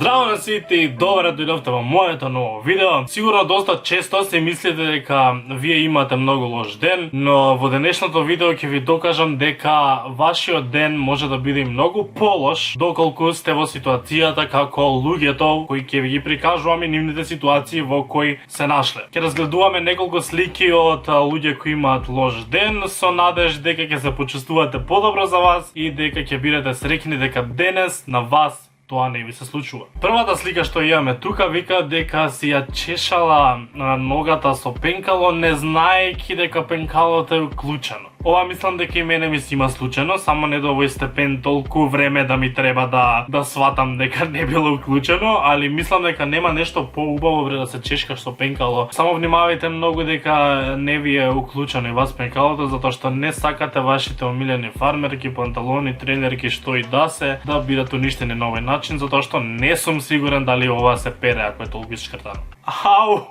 Здраво на сите и добре дојдовте во моето ново видео. Сигурно доста често си мислите дека вие имате многу лош ден, но во денешното видео ќе ви докажам дека вашиот ден може да биде многу полош доколку сте во ситуацијата како луѓето кои ќе ви ги прикажуваме нивните ситуации во кои се нашле. Ќе разгледуваме неколку слики од луѓе кои имаат лош ден со надеж дека ќе се почувствувате подобро за вас и дека ќе бидете среќни дека денес на вас тоа не ви се случува. Првата слика што имаме тука вика дека си ја чешала ногата со пенкало, не знаејќи дека пенкалото е уклучено. Ова мислам дека и мене ми се има случено, само не до овој степен толку време да ми треба да сватам дека не било уклучено, али мислам дека нема нешто поубаво вре да се чешкаш со пенкало. Само внимавајте многу дека не ви е уклучено и вас пенкалото, затоа што не сакате вашите омилени фармерки, панталони, тренерки, што и да се, да бидат уништени на овој начин, затоа што не сум сигурен дали ова се пере ако е толку искртано. Ау,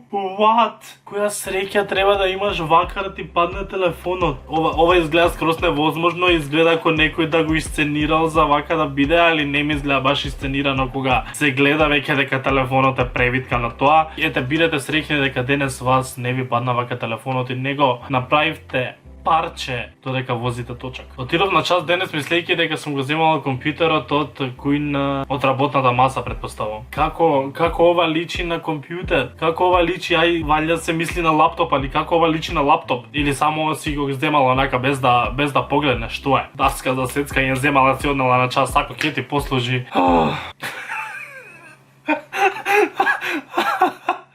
what? Која среќа треба да имаш вака да ти падне телефонот? Ова изгледа скроз невозможно, изгледа ако некој да го исценирал за вака да биде, али не ми изгледа баш исценирано кога се гледа веќе дека телефонот е превитка на тоа. Ете, бидете среќни дека денес вас не ви падна вака телефонот и него направивте парче додека возите точак. Отидов на час денес мислејќи дека сум го земала компјутерот од од работната маса, претпоставувам. Како ова личи на компјутер? Како ова личи, валја се мисли на лаптоп, али како ова личи на лаптоп? Или само си го земала онака без да погледнеш што е? Даска за сецка ја земала, си однела на час, ако ќе ти послужи.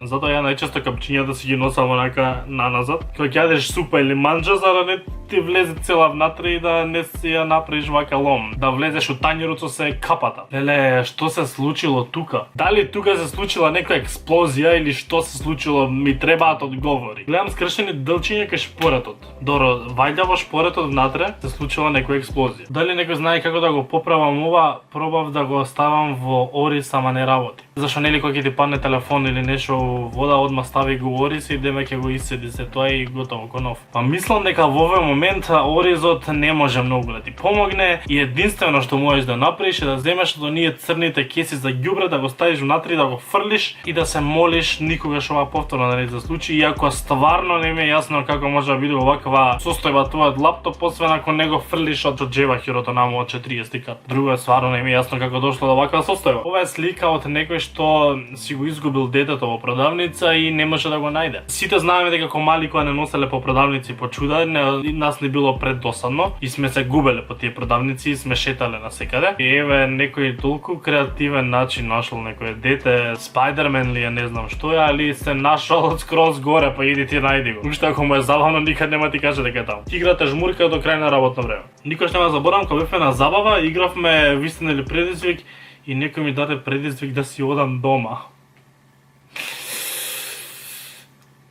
Затоа ја најчесто капчињата си ги носам онака наназад. Кога ќе јадеш супа или манџа, за да не ти влезе цела внатре и да не си ја направиш вака лом. Да влезеш у тањерот со се капата. Леле, што се случило тука? Дали тука се случила некоја експлозија или што се случило? Ми требаат одговори. Гледам скршени дълчиња кај шпоретот. Добро, вајда во шпоретот внатре се случила некоја експлозија. Дали некој знае како да го поправам ова? Пробав да го ставам во Орис, ама не работи. Зашо нели кога ќе ти падне телефон или нешто вода, одма стави го Орис и деме ќе го исцеди се тоа и готово ко нов. Па мислам дека во овој момент Оризот не може многу да ти помогне и единствено што можеш да направиш е да земеш од оние црните кеси за ѓубре, да го ставиш внатре, да го фрлиш и да се молиш никогаш ова повторно да не се случи, иако стварно не ми е јасно како може да биде оваква состојба твојот лаптоп, освен ако не го фрлиш од џеба хирото намо од 40 кат. Друго е стварно не ми е јасно како дошло до оваква состојба. Ова е слика од некој што си го изгубил детето во продавница и не може да го најде. Сите знаеме дека комали кога не носеле по продавници по чуда, нас не било преддосадно и сме се губеле по тие продавници и сме шетале насекаде. И еве некој толку креативен начин нашол некој дете, Спајдермен ли е, не знам што е, али се нашол скроз горе, па иди ти најди го. Уште ако му е забавно, никад нема ти каже дека е таму. Играте жмурка до крај на работно време. Никош нема заборавам кога бевме на забава, игравме вистина или предизвик и некој ми даде предизвик да си одам дома.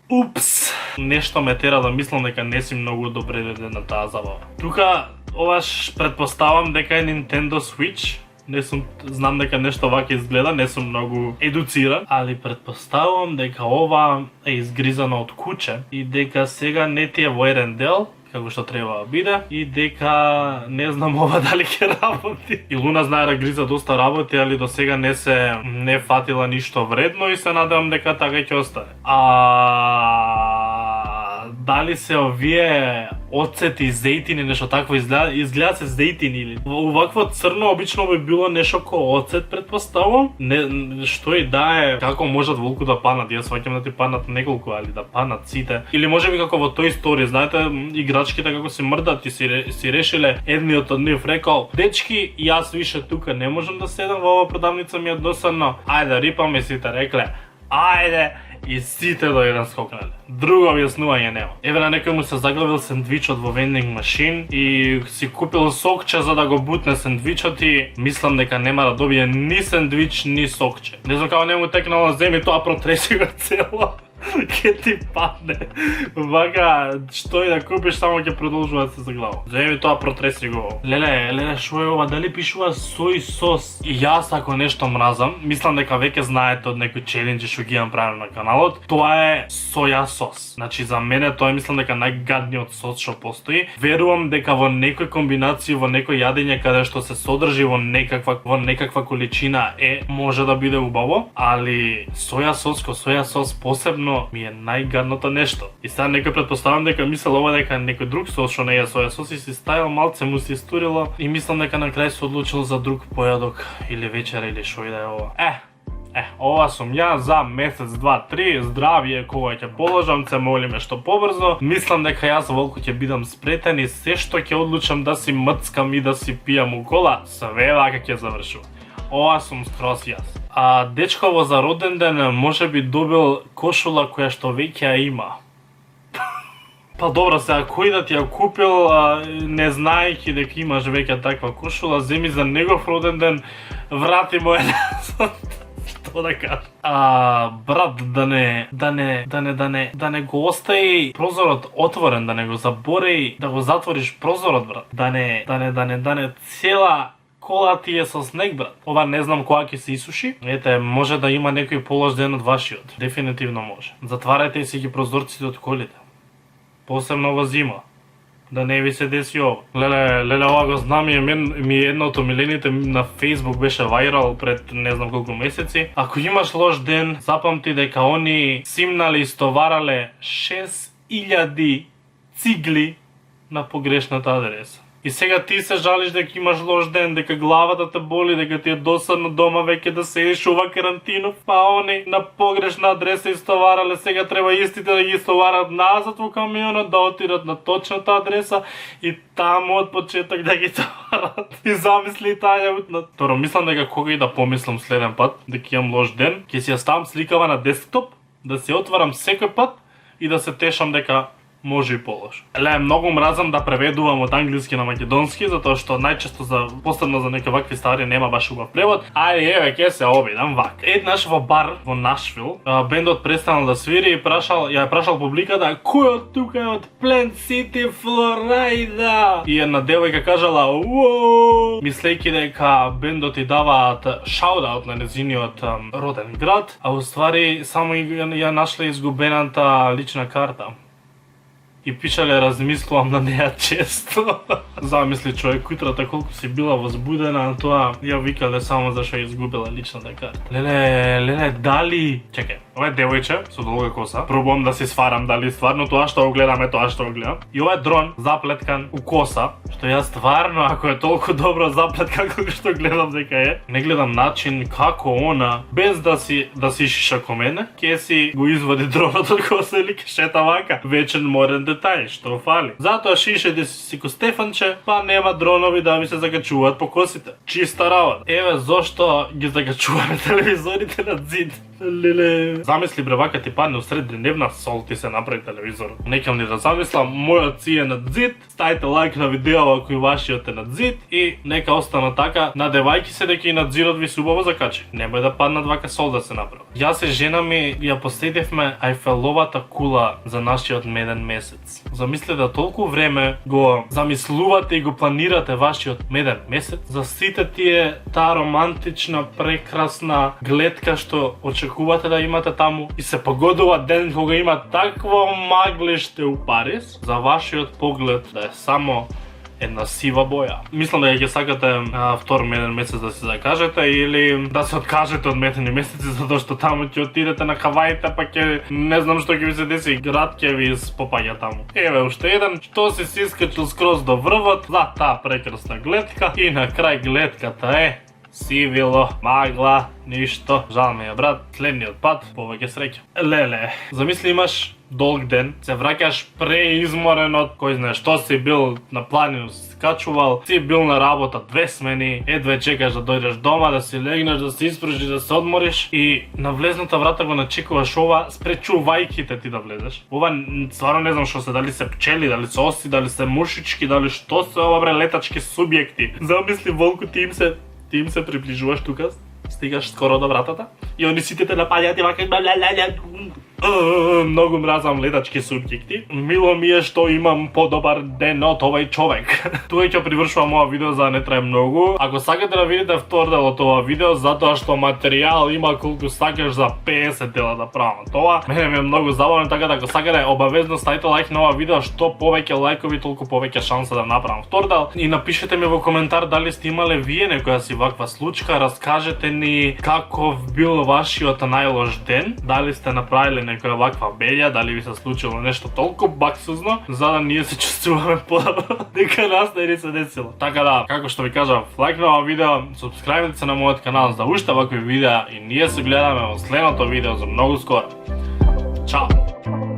Упс! Нешто ме тера да мислам дека не си многу допреден на таа забава. Тука, оваш предпоставам дека е Nintendo Switch. Знам дека нешто вака изгледа, не сум многу едуциран, али предпоставувам дека ова е изгризано од куче и дека сега не ти е во еден дел, како што треба да биде, и дека не знам ова дали ќе работи. И Луна знае да гриза доста работи, али до сега не фатила ништо вредно и се надевам дека така ќе остане. Дали се овие оцети, зејтини, нешто такво изгледа се зејтини или овакво црно обично би било нешто ко оцет, претпоставувам. Што и да е, како можат волку да паднат, јас сваќам да ти паднат неколку, али да паднат сите. Или можеби како во тој историја, знаете, играчките како се мрдат и си решиле, едниот од нив рекол: "Дечки, јас више тука не можам да седам, во ова продавница ми е досадно. Ајде, рипаме", сите рекле: "Ајде", и сите до еден скокнале. Друго објаснување нема. Еве на некој му се заглавил сендвичот во вендинг машин и си купил сокче за да го бутне сендвичот и мислам дека нема да добие ни сендвич, ни сокче. Не знам како не му текнало, земи тоа, протреси го цело. ке ти падне. Вака, што и да купиш, само ќе продолжува да се заглава. Земи тоа, протреси го. Леле, шо е ова? Дали пишува сој сос? И јас ако нешто мразам, мислам дека веќе знаете од некои челенџи што ги имам правено на каналот, тоа е соја сос. Значи за мене тоа мислам дека најгадниот сос што постои. Верувам дека во некои комбинации, во некои јадење каде што се содржи во некаква количина може да биде убаво, али соја сос посебно ми е најгадното нешто. И сега некој претпоставам дека мислел ова дека некој друг сос што не е соја сос и си ставил малце му се истурило и мислам дека на крај се одлучил за друг појадок или вечера или шо и да е ова. Ова сум ја за месец, 2, 3, здравје кога ќе положам, се молиме што побрзо. Мислам дека јас волку ќе бидам спретен и се што ќе одлучам да си мцкам и да си пијам у кола, све вака ќе завршува. Ова сум скроз јас. А дечково за роден ден може би добил кошула која што веќе ја има. Па добро, сега кој да ти ја купил, не знаејќи дека имаш веќе таква кошула, земи за негов роден ден, врати му назад. Што да кажам? Брат, да не го остави прозорот отворен, да не го забореј да го затвориш прозорот, брат. Да не цела кола ти е со снег, брат. Ова не знам кога ќе се исуши. Ете, може да има некој полош ден од вашиот. Дефинитивно може. Затварајте си ги прозорците од колите. Посебно во зима. Да не ви се деси ова. Леле, ова го знам и ми една од омилените на Facebook беше вајрал пред не знам колку месеци. Ако имаш лош ден, запамти дека они симнале и стоварале 6000 цигли на погрешната адреса. И сега ти се жалиш дека имаш лош ден, дека главата те боли, дека ти е досадно дома веќе да седиш ова карантинов, па они на погрешна адреса истоварале, сега треба истите да ги истоварат назад во камионот, да отидат на точната адреса и таму од почеток да ги товарат. И замисли таа утна. Торо, мислам дека кога и да помислам следен пат дека имам лош ден, ќе си ја ставам сликава на десктоп, да се отварам секој пат и да се тешам дека може и полош. Многу мразам да преведувам од англиски на македонски, затоа што најчесто посебно за некои вакви стави нема баш убав превод. Еве ќе се обидам вака. Еднаш во бар во Нашвил, бендот престанал да свири и ја прашал публиката кој од тука е од Plant City, Флорида. И една девојка кажала уоо, мислејќи дека бендот и даваат шаут-аут на незиниот роден град, а уствари само ја нашле изгубената лична карта. И пишале размислувам на неја често. Замисли човек утрата колку си била возбудена, тоа ја викале само зашто ја изгубила личната карта. Леле, дали... Чекај, ова е девојче со долга коса. Пробувам да си сварам дали стварно тоа што го гледаме, тоа што го гледам. И ова е дрон заплеткан у коса, што јас стварно, ако е толку добро заплеткан како што гледам дека е, не гледам начин како она, без да си шиша ко мене, ќе си го извади дронот од коса или ќе шета вака. Вечен морен детај, што фали. Затоа шишете си ко Стефанче, па нема дронови да ви се закачуваат по косите. Чиста работа. Еве зошто ги закачуваме телевизорите на зид. Леле. Замисли бре, вака ти падне усред деневна сол ти се направи телевизорот. Некам ни да замислам, мојот си е над зид, ставите лайк на видео ако и вашиот е над зид и нека остана така, надевајки се дека и над зидот ви се убаво закачи. Немој да паднат вака сол да се направи. Јас и жена ми ја посетивме Ајфеловата кула за нашиот меден месец. Замисли да толку време го замислувате и го планирате вашиот меден месец, за сите тие таа романтична, прекрасна гледка што очекувате да имате таму и се погодува ден кога има такво маглиште у Париз, за вашиот поглед да е само една сива боја. Мислам дека ќе сакате втор меден месец да се закажете или да се откажете од медени месеци затоа што таму ќе отидете на Хаваите, па ќе не знам што ќе ви се деси, град ќе ви спопаѓа таму. Еве уште еден што си искачил скроз до врвот за таа прекрасна гледка и на крај гледката е сивило, магла, ништо. Жал ми е, брат, следниот пат, повеќе среќа. Леле, замисли имаш долг ден, се враќаш преизморен од кој знае што си бил на планину, си скачувал, си бил на работа 2 смени, едве чекаш да дојдеш дома, да си легнеш, да се испружиш, да се одмориш и на влезната врата го начекуваш ова, спречувајќи те ти да влезеш. Ова стварно не знам што се, дали се пчели, дали се оси, дали се мушички, дали што се ова бре, летачки субјекти. Замисли волку ти им се приближуваш тука, стигаш скоро до вратата и они сите те напаѓаат и вака Многу мразам летачки субјекти. Мило ми е што имам подобар ден од овој човек. Тука ќе привршувам ова видео за не трае многу. Ако сакате да видите втор дел од ова видео, затоа што материјал има колку сакаш за 50 дела да правам тоа. Мене ми е многу забавно, така да ако сакате обавезно ставите лайк на ова видео, што повеќе лајкови толку повеќе шанса да направам втор дел. И напишете ми во коментар дали сте имале вие некоја си ваква случка, раскажете ни каков бил вашиот најлош ден, дали сте направиле некоја ваква белја, дали ви се случило нешто толку баксузно, за да ние се чувствуваме подобро дека нас не се десило. Така да, како што ви кажав, лайк на ова видео, субскрајбнете се на мојот канал за уште вакви видеа и ние се гледаме во следното видео за многу скоро. Чао!